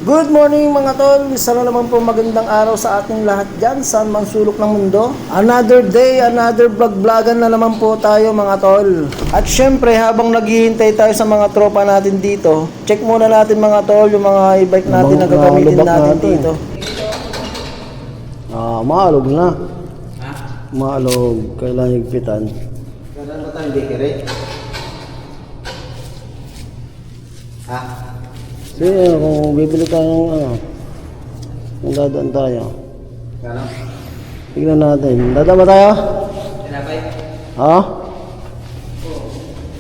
Good morning mga tol, isa na naman po magandang araw sa ating lahat dyan, saan mang sulok ng mundo. Another day, another vlog-vlogan na naman po tayo mga tol. At syempre habang naghihintay tayo sa mga tropa natin dito, check muna natin mga tol yung mga e-bike natin na gagamitin natin dito. Maalog na. Maalog, kailangan higpitan. Kailan ba tayong dikiri? Ha? Sige, kung bibili tayo ng kung dadaan tayo. Kano? Tignan natin. Dadaan ba tayo? Tinapay? Ha?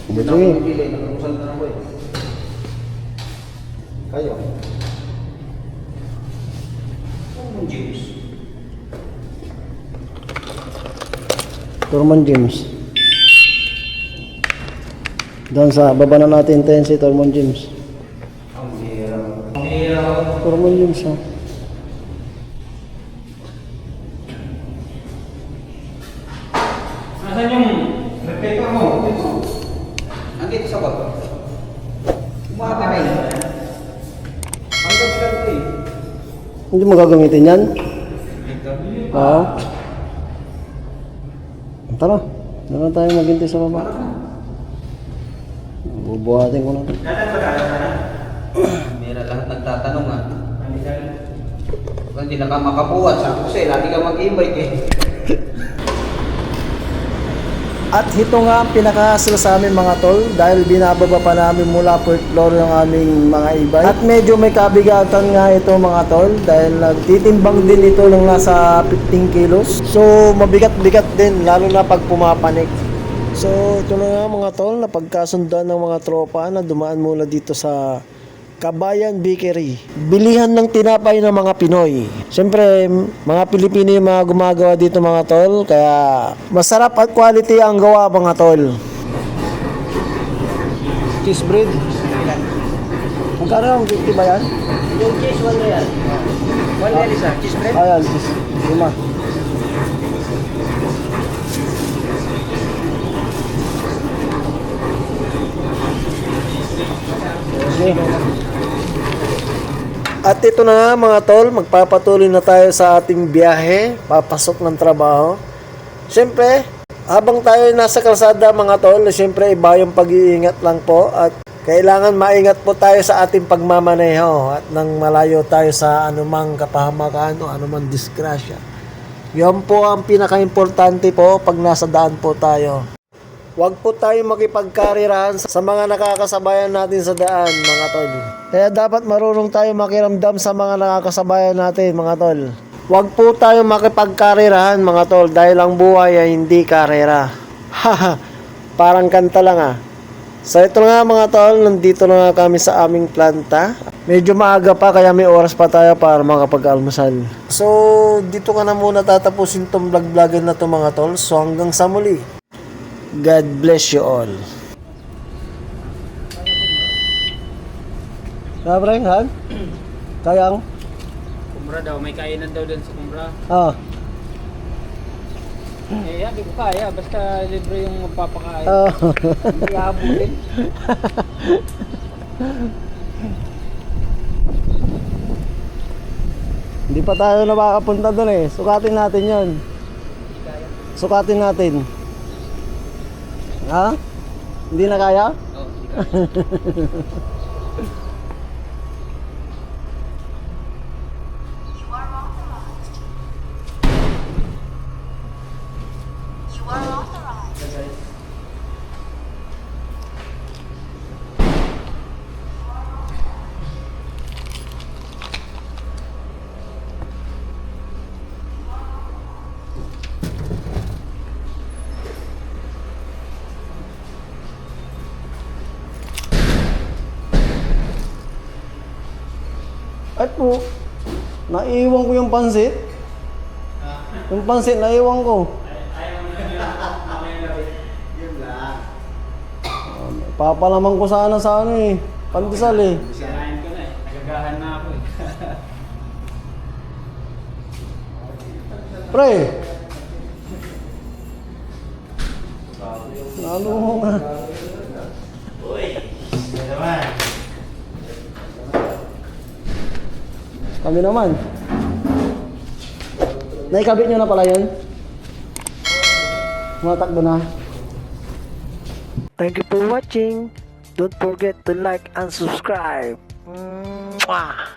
Hindi na ako Sige. bibili. Nakakusal na ako eh. Kayo? Juice. Turman James. Doon sa baba na natin si Turman James. Ang hirap. Ang hirap. Turman James ha. Nasaan yung reflector mo? Dito. Nandito sa baba. Umaga na yun. Ang gagawin ko eh. Hindi mo gagamitin yan? Oo. Tara. Doon na tayo maghintay sa baba. Bubuhatin ko na ito. Meron lahat nagtatanong ah. Hindi na ka makabuhat. Sabi ko sa'yo, lagi ka mag-e-bike eh. At ito nga ang pinaka-hassle sa amin mga tol dahil binababa pa namin mula fourth floor yung aming mga e-bike. At medyo may kabigatan nga ito mga tol dahil nagtitimbang din ito ng nasa 15 kilos. So mabigat-bigat din lalo na pag pumapanik. So ito na nga mga tol na pagkasundan ng mga tropa na dumaan muna dito sa Kabayan Bakery. Bilihan ng tinapay ng mga Pinoy. Siyempre, mga Pilipino yung mga gumagawa dito mga tol. Kaya masarap at quality ang gawa mga tol. Cheese bread. Magkano ang 50 ba yan? Yung cheese, 1 real. 1 real isa. Cheese bread? Ayan, cheese. Lima. Okay. At ito na nga mga tol, magpapatuloy na tayo sa ating biyahe, papasok ng trabaho. Siyempre, habang tayo nasa kalsada mga tol, siyempre iba yung pag-iingat lang po at kailangan maingat po tayo sa ating pagmamaneho at nang malayo tayo sa anumang kapahamakan o anumang disgrasya. Yan po ang pinaka-importante po pag nasa daan po tayo. Huwag po tayo makipagkarirahan sa mga nakakasabayan natin sa daan, mga tol. Kaya dapat marunong tayo makiramdam sa mga nakakasabayan natin, mga tol. Huwag po tayo makipagkarirahan, mga tol, dahil ang buhay ay hindi karera. Haha, parang kanta lang ah. So ito nga mga tol, nandito na nga kami sa aming planta. Medyo maaga pa kaya may oras pa tayo para makapag-almusal. So dito ka na muna tatapusin tong vlog-vlogan na to mga tol. So hanggang sa muli. God bless you all. Sabre, Han? Kayang? Kumbra daw, may kainan daw dun sa kumbra. Ah. Eh, hindi ko kaya, basta libre yung magpapakain. Ah. Hindi habulin. Hindi pa tayo nakakapunta doon eh. Sukatin natin yon. Sukatin natin. Ha? Hindi na kaya? Oo, hindi kaya. Ay po, naiwan ko yung pansit. Yung pansit, naiwan ko. Papalaman ko sana sa ano eh. Pandesal eh. Sinain ko na eh. Nagagahan na ako eh. Pre! Lalo mo nga. Uy! Ano naman? Kami naman. Naikabit nyo na pala yun? Matakbo na. Thank you for watching. Don't forget to like and subscribe. Mwah!